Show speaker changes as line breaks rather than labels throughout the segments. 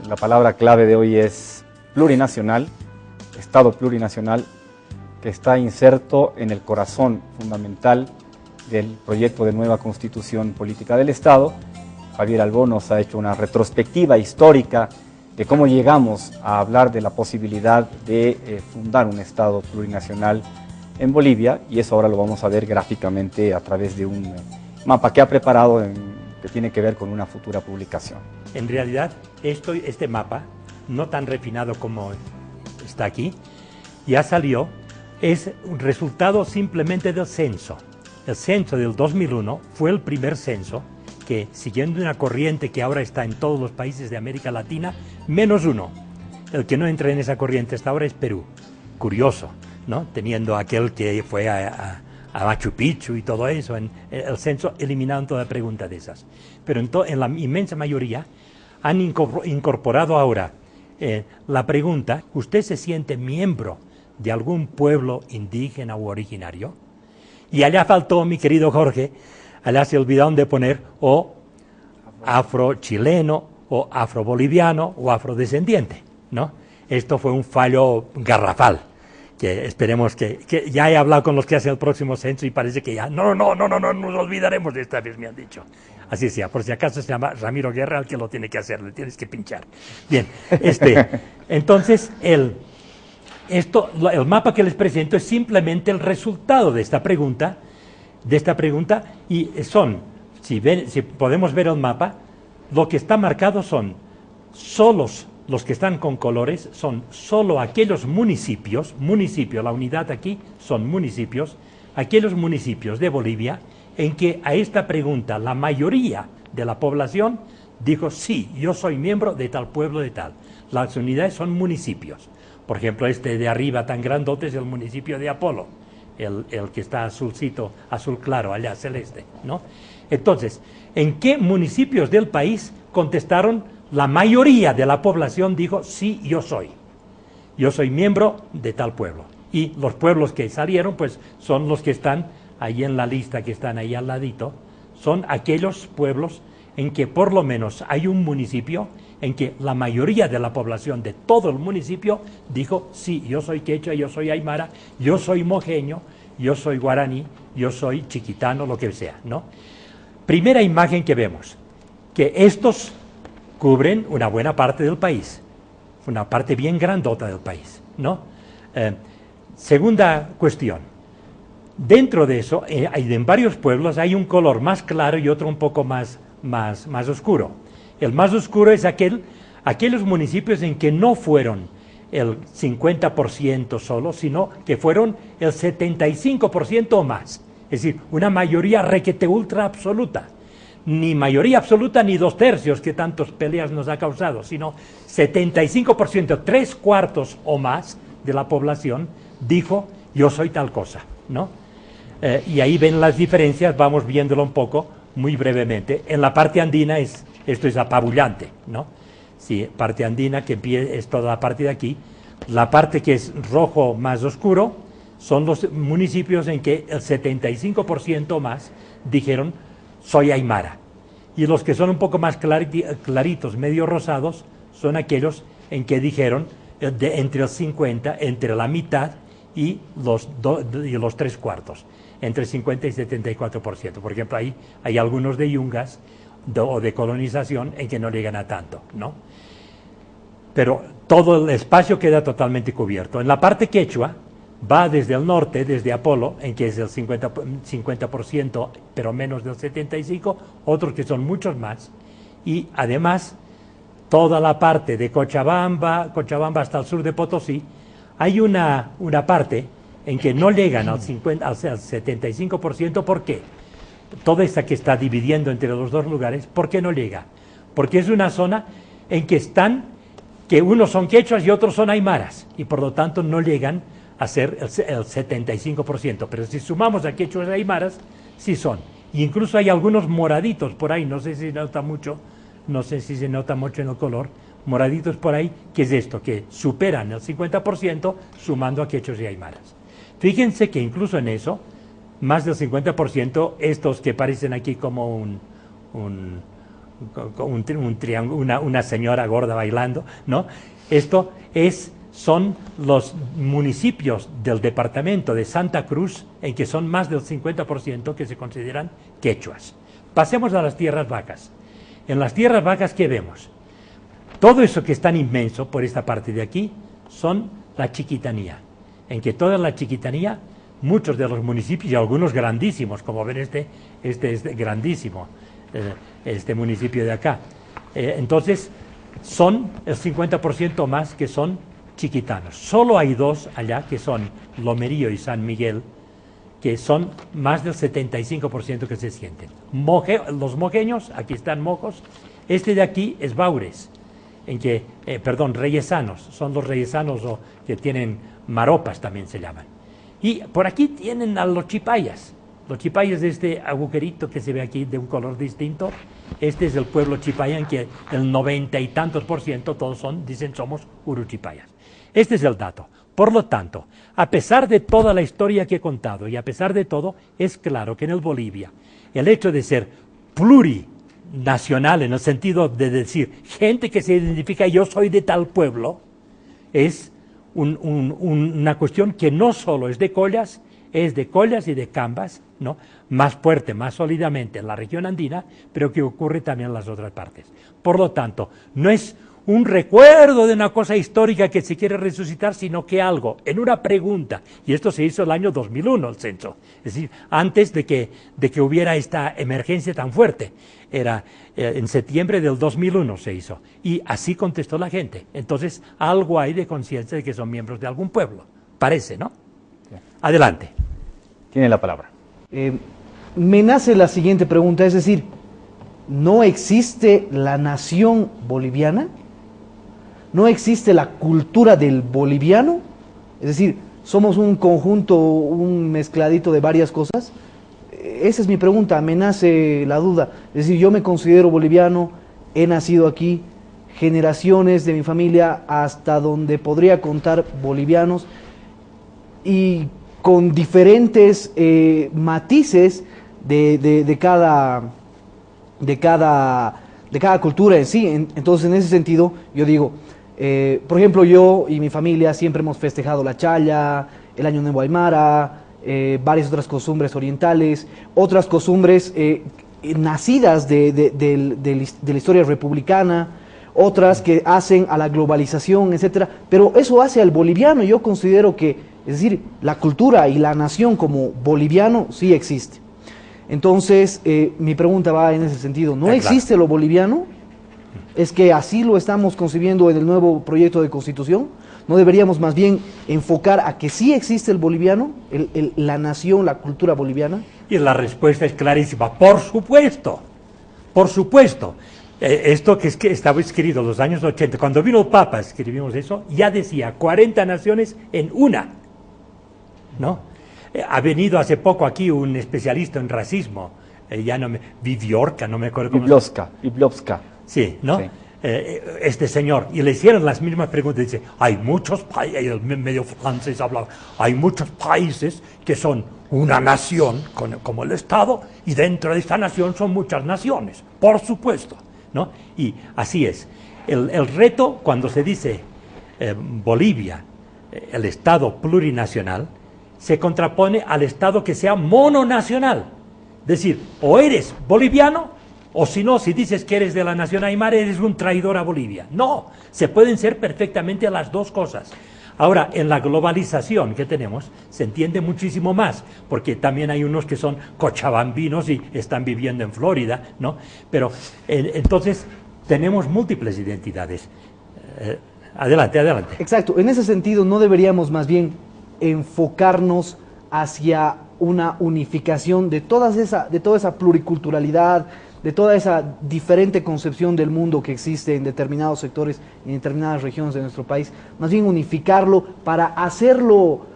La palabra clave de hoy es plurinacional, Estado plurinacional, que está inserto en el corazón fundamental del proyecto de nueva Constitución Política del Estado. Javier Albó nos ha hecho una retrospectiva histórica de cómo llegamos a hablar de la posibilidad de fundar un Estado plurinacional en Bolivia, y eso ahora lo vamos a ver gráficamente a través de un mapa que ha preparado que tiene que ver con una futura publicación.
En realidad, este mapa, no tan refinado como está aquí, ya salió, es un resultado simplemente del censo. El censo del 2001 fue el primer censo que, siguiendo una corriente que ahora está en todos los países de América Latina, menos uno. El que no entra en esa corriente hasta ahora es Perú. Curioso, ¿no? Teniendo aquel que fue a Machu Picchu y todo eso, en el censo eliminaron toda pregunta de esas. Pero en la inmensa mayoría han incorporado ahora la pregunta: ¿usted se siente miembro de algún pueblo indígena u originario? Y allá faltó, mi querido Jorge, allá se olvidaron de poner o afro-chileno, o afro-boliviano, o afrodescendiente, ¿no? Esto fue un fallo garrafal, que esperemos que ya he hablado con los que hacen el próximo censo y parece que ya, no nos olvidaremos de esta vez, me han dicho. Así sea, por si acaso se llama Ramiro Guerra el que lo tiene que hacer, le tienes que pinchar. Bien, entonces el mapa que les presento es simplemente el resultado de esta pregunta, y son, si podemos ver el mapa, lo que está marcado son solos. Los que están con colores son solo aquellos municipios, la unidad aquí son municipios, aquellos municipios de Bolivia en que a esta pregunta la mayoría de la población dijo sí, yo soy miembro de tal pueblo de tal. Las unidades son municipios. Por ejemplo, este de arriba tan grandote es el municipio de Apolo, el que está azulcito, azul claro, allá celeste, ¿no? Entonces, ¿en qué municipios del país contestaron? La mayoría de la población dijo, sí, yo soy miembro de tal pueblo. Y los pueblos que salieron, pues, son los que están ahí en la lista, que están ahí al ladito. Son aquellos pueblos en que por lo menos hay un municipio en que la mayoría de la población de todo el municipio dijo, sí, yo soy quechua, yo soy aymara, yo soy mojeño, yo soy guaraní, yo soy chiquitano, lo que sea, ¿no? Primera imagen que vemos, que estos cubren una buena parte del país, una parte bien grandota del país, ¿no? Segunda cuestión, dentro de eso, en varios pueblos hay un color más claro y otro un poco más oscuro. El más oscuro es aquellos municipios en que no fueron el 50% solo, sino que fueron el 75% o más, es decir, una mayoría requete ultra absoluta. Ni mayoría absoluta ni 2/3, que tantas peleas nos ha causado, sino 75%, 3/4 o más de la población dijo, yo soy tal cosa, ¿no? Y ahí ven las diferencias, vamos viéndolo un poco, muy brevemente. En la parte andina esto es apabullante, ¿no? Sí, parte andina, que es toda la parte de aquí. La parte que es rojo más oscuro son los municipios en que el 75% o más dijeron, soy aymara. Y los que son un poco más claritos, medio rosados, son aquellos en que dijeron entre el 50, entre la mitad y los 3/4, entre 50 y 74%. Por ejemplo, ahí hay algunos de yungas o de colonización en que no llegan a tanto, ¿no? Pero todo el espacio queda totalmente cubierto. En la parte quechua, va desde el norte, desde Apolo, en que es el 50%, pero menos del 75%, otros que son muchos más, y además toda la parte de Cochabamba hasta el sur de Potosí, hay una parte en que no llegan al 75%, ¿por qué? Toda esta que está dividiendo entre los dos lugares, ¿por qué no llega? Porque es una zona en que unos son quechuas y otros son aymaras, y por lo tanto no llegan a ser el 75%, pero si sumamos a quechuas y aymaras, sí son. Y incluso hay algunos moraditos por ahí, no sé si se nota mucho en el color, moraditos por ahí, que es esto, que superan el 50% sumando a quechuas y aymaras. Fíjense que incluso en eso, más del 50%, estos que parecen aquí como con un triángulo, una señora gorda bailando, ¿no? Son los municipios del departamento de Santa Cruz en que son más del 50% que se consideran quechuas. Pasemos a las tierras vacas. En las tierras vacas, ¿qué vemos? Todo eso que es tan inmenso por esta parte de aquí son la chiquitanía, en que toda la chiquitanía, muchos de los municipios y algunos grandísimos, como ven este es grandísimo, este municipio de acá. Entonces, son el 50% más que son chiquitanos. Solo hay dos allá, que son Lomerío y San Miguel, que son más del 75% que se sienten. Los mojeños, aquí están mojos, este de aquí es Baures, en que, reyesanos, son los reyesanos que tienen maropas también se llaman. Y por aquí tienen a los chipayas de este agujerito que se ve aquí de un color distinto. Este es el pueblo chipaya en que el 90 y tantos % todos dicen somos uruchipayas. Este es el dato. Por lo tanto, a pesar de toda la historia que he contado y a pesar de todo, es claro que en el Bolivia el hecho de ser plurinacional en el sentido de decir gente que se identifica yo soy de tal pueblo, es una cuestión que no solo es de Collas y de Cambas, ¿no? Más fuerte, más sólidamente en la región andina, pero que ocurre también en las otras partes. Por lo tanto, no es un recuerdo de una cosa histórica que se quiere resucitar, sino que algo, en una pregunta, y esto se hizo el año 2001, el censo, es decir, antes de que hubiera esta emergencia tan fuerte, era en septiembre del 2001 se hizo, y así contestó la gente. Entonces, algo hay de conciencia de que son miembros de algún pueblo, parece, ¿no? Adelante.
Tiene la palabra.
Me nace la siguiente pregunta, es decir, ¿no existe la nación boliviana? ¿No existe la cultura del boliviano? Es decir, ¿somos un conjunto, un mezcladito de varias cosas? Esa es mi pregunta, me nace la duda. Es decir, yo me considero boliviano, he nacido aquí, generaciones de mi familia hasta donde podría contar bolivianos, y con diferentes matices de cada cultura en sí. Entonces, en ese sentido, yo digo, por ejemplo, yo y mi familia siempre hemos festejado la chaya, el Año Nuevo Aymara, varias otras costumbres orientales, otras costumbres nacidas de la historia republicana, otras que hacen a la globalización, etcétera. Pero eso hace al boliviano. Yo considero que, es decir, la cultura y la nación como boliviano sí existe. Entonces, mi pregunta va en ese sentido. ¿No existe lo boliviano? ¿Es que así lo estamos concibiendo en el nuevo proyecto de Constitución? ¿No deberíamos más bien enfocar a que sí existe el boliviano, la nación, la cultura boliviana?
Y la respuesta es clarísima. Por supuesto, por supuesto. Esto que estaba escrito en los años 80, cuando vino el Papa, escribimos eso, ya decía 40 naciones en una, ¿no? Ha venido hace poco aquí un especialista en racismo, Viviorca, no me acuerdo cómo se llama.
Bibliowska.
Sí, ¿no? Sí. Este señor, y le hicieron las mismas preguntas, dice, hay muchos países, el medio francés hablaba, hay muchos países que son una nación, como el Estado, y dentro de esta nación son muchas naciones, por supuesto, ¿no? Y así es. El reto, cuando se dice Bolivia, el Estado plurinacional, se contrapone al Estado que sea mononacional. Es decir, o eres boliviano, o si no, si dices que eres de la nación aymara, eres un traidor a Bolivia. No, se pueden ser perfectamente las dos cosas. Ahora, en la globalización que tenemos, se entiende muchísimo más, porque también hay unos que son cochabambinos y están viviendo en Florida, ¿no? Pero entonces tenemos múltiples identidades. Adelante.
Exacto, en ese sentido no deberíamos más bien enfocarnos hacia una unificación de toda esa pluriculturalidad, de toda esa diferente concepción del mundo que existe en determinados sectores y en determinadas regiones de nuestro país, más bien unificarlo para hacerlo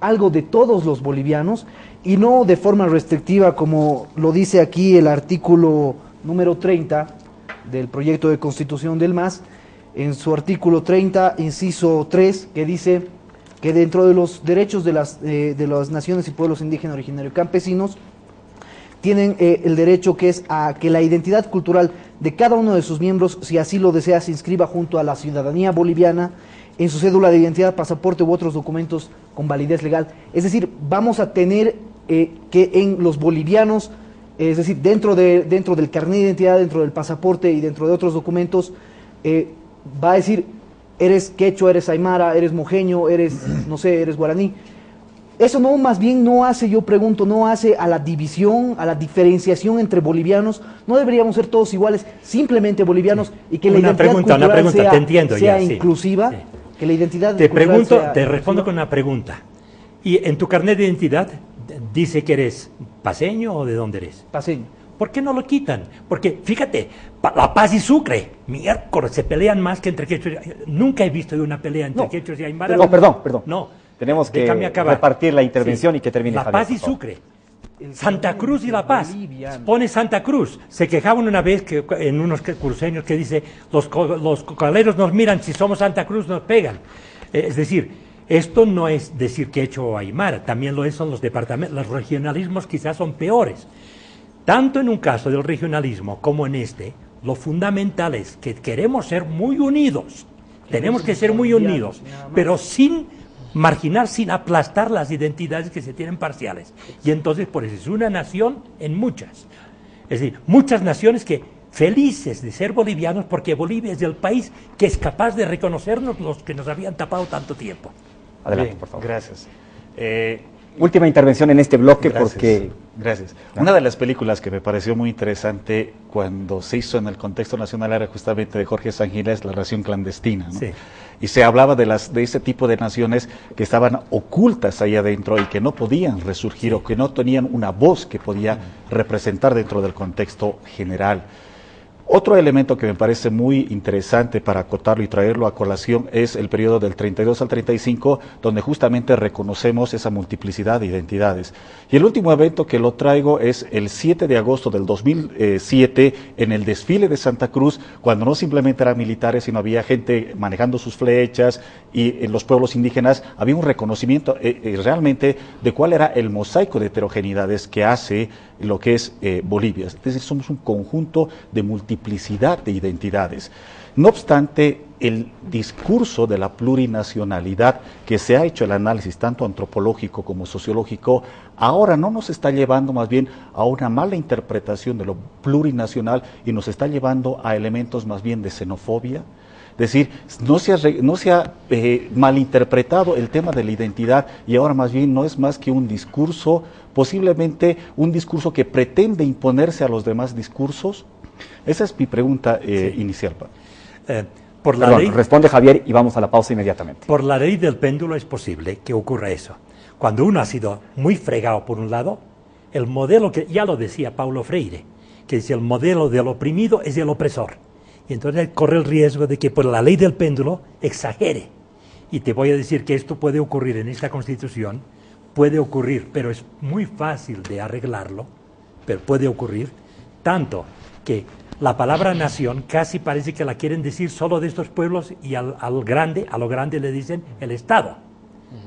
algo de todos los bolivianos y no de forma restrictiva como lo dice aquí el artículo número 30 del proyecto de Constitución del MAS, en su artículo 30, inciso 3, que dice que dentro de los derechos de las naciones y pueblos indígenas originarios campesinos tienen el derecho que es a que la identidad cultural de cada uno de sus miembros, si así lo desea, se inscriba junto a la ciudadanía boliviana en su cédula de identidad, pasaporte u otros documentos con validez legal. Es decir, vamos a tener que en los bolivianos, es decir, dentro del carnet de identidad, dentro del pasaporte y dentro de otros documentos, va a decir, eres quechua, eres aymara, eres mojeño, eres, no sé, eres guaraní. Eso no, más bien no hace, yo pregunto, no hace a la división, a la diferenciación entre bolivianos. No deberíamos ser todos iguales, simplemente bolivianos, y que la identidad cultural sea,
te entiendo
sea
ya,
inclusiva,
sí.
que la identidad
Te
cultural
pregunto,
sea
te respondo
inclusiva.
con una pregunta. ¿Y en tu carnet de identidad dice que eres paseño o de dónde eres?
Paseño.
¿Por qué no lo quitan? Porque, fíjate, La Paz y Sucre, miércoles, se pelean más que entre quechos. Nunca he visto una pelea entre quechos y aymaras.
No, perdón.
No.
Tenemos que
Déjame acabar.
repartir la intervención y que termine
La
Javier,
Paz y
por favor.
Sucre. Santa Cruz y La Paz. Pone Santa Cruz. Se quejaban una vez que en unos cruceños que dice, los cocaleros nos miran, si somos Santa Cruz nos pegan. Es decir, esto no es decir quechua o aymara, también lo es son los departamentos, los regionalismos quizás son peores. Tanto en un caso del regionalismo como en este, lo fundamental es que queremos ser muy unidos. Tenemos que ser muy unidos, pero sin marginar, sin aplastar las identidades que se tienen parciales. Y entonces, por eso es una nación en muchas. Es decir, muchas naciones que felices de ser bolivianos, porque Bolivia es el país que es capaz de reconocernos los que nos habían tapado tanto tiempo.
Adelante,
Bien,
por favor.
gracias.
Última intervención en este bloque
Gracias,
porque...
gracias. Una de las películas que me pareció muy interesante cuando se hizo en el contexto nacional era justamente de Jorge Sangiles, La Nación Clandestina, ¿no?
Sí.
Y se hablaba de ese tipo de naciones que estaban ocultas ahí adentro y que no podían resurgir o que no tenían una voz que podía representar dentro del contexto general. Otro elemento que me parece muy interesante para acotarlo y traerlo a colación es el periodo del 32 al 35, donde justamente reconocemos esa multiplicidad de identidades. Y el último evento que lo traigo es el 7 de agosto del 2007, en el desfile de Santa Cruz, cuando no simplemente eran militares, sino había gente manejando sus flechas, y en los pueblos indígenas había un reconocimiento realmente de cuál era el mosaico de heterogeneidades que hace lo que es Bolivia. Es decir, somos un conjunto de multiplicidad de identidades. No obstante, el discurso de la plurinacionalidad que se ha hecho el análisis tanto antropológico como sociológico, ahora no nos está llevando más bien a una mala interpretación de lo plurinacional y nos está llevando a elementos más bien de xenofobia. Es decir, no se ha malinterpretado el tema de la identidad y ahora más bien no es más que un discurso, posiblemente un discurso que pretende imponerse a los demás discursos. Esa es mi pregunta inicial.
Por la
Perdón,
ley,
responde Javier y vamos a la pausa inmediatamente.
por la ley del péndulo es posible que ocurra eso. Cuando uno ha sido muy fregado por un lado, el modelo que ya lo decía Paulo Freire, que dice el modelo del oprimido es el opresor. Y entonces corre el riesgo de que por la ley del péndulo exagere. Y te voy a decir que esto puede ocurrir en esta Constitución, puede ocurrir, pero es muy fácil de arreglarlo, pero puede ocurrir, tanto que la palabra nación casi parece que la quieren decir solo de estos pueblos y a lo grande le dicen el Estado,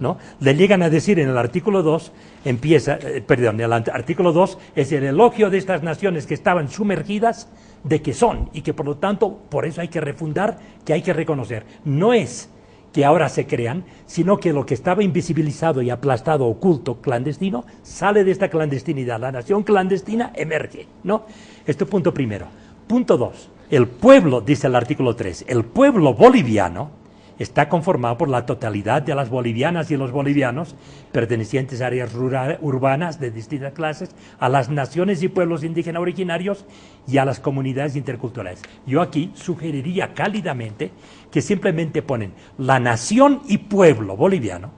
¿no? Le llegan a decir en el artículo 2, el artículo 2 es el elogio de estas naciones que estaban sumergidas de que son y que por lo tanto por eso hay que refundar, que hay que reconocer. No es que ahora se crean, sino que lo que estaba invisibilizado y aplastado, oculto, clandestino, sale de esta clandestinidad. La nación clandestina emerge, ¿no? Este punto primero. Punto 2. El pueblo, dice el artículo 3, el pueblo boliviano está conformado por la totalidad de las bolivianas y los bolivianos pertenecientes a áreas urbanas de distintas clases, a las naciones y pueblos indígenas originarios y a las comunidades interculturales. Yo aquí sugeriría cálidamente que simplemente ponen la nación y pueblo boliviano,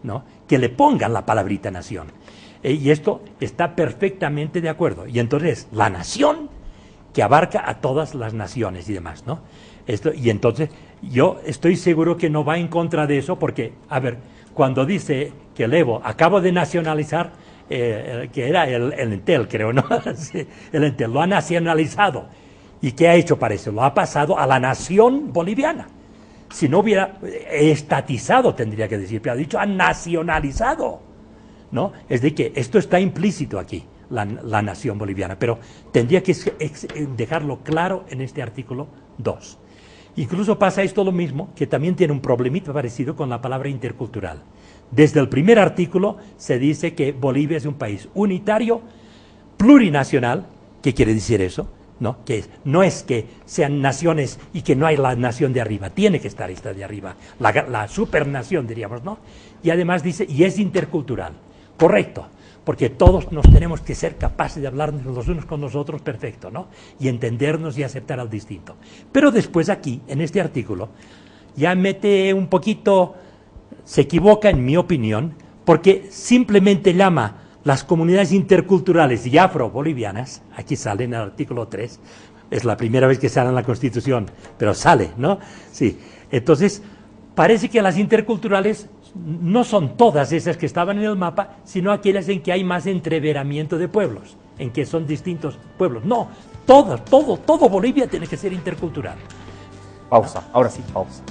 ¿no? Que le pongan la palabrita nación. Y esto está perfectamente de acuerdo. Y entonces, la nación que abarca a todas las naciones y demás, ¿no? Y entonces, yo estoy seguro que no va en contra de eso, porque, a ver, cuando dice que el Evo acabo de nacionalizar, que era el Entel, creo, ¿no? Sí, el Entel lo ha nacionalizado. ¿Y qué ha hecho para eso? Lo ha pasado a la nación boliviana. Si no hubiera estatizado, tendría que decir, pero ha dicho ha nacionalizado, ¿no? Es de que esto está implícito aquí. la nación boliviana, pero tendría que dejarlo claro en este artículo 2. Incluso pasa esto lo mismo, que también tiene un problemita parecido con la palabra intercultural. Desde el primer artículo se dice que Bolivia es un país unitario, plurinacional. ¿Qué quiere decir eso? ¿No? Que no es que sean naciones y que no hay la nación de arriba, tiene que estar esta de arriba, la supernación diríamos, ¿no? Y además dice, y es intercultural. Correcto, porque todos nos tenemos que ser capaces de hablar los unos con los otros perfecto, ¿no? Y entendernos y aceptar al distinto. Pero después aquí, en este artículo, ya mete un poquito, se equivoca en mi opinión, porque simplemente llama las comunidades interculturales y afro-bolivianas, aquí sale en el artículo 3, es la primera vez que sale en la Constitución, pero sale, ¿no? Sí, entonces parece que las interculturales no son todas esas que estaban en el mapa, sino aquellas en que hay más entreveramiento de pueblos, en que son distintos pueblos. No, todo Bolivia tiene que ser intercultural.
Pausa, ahora sí, pausa.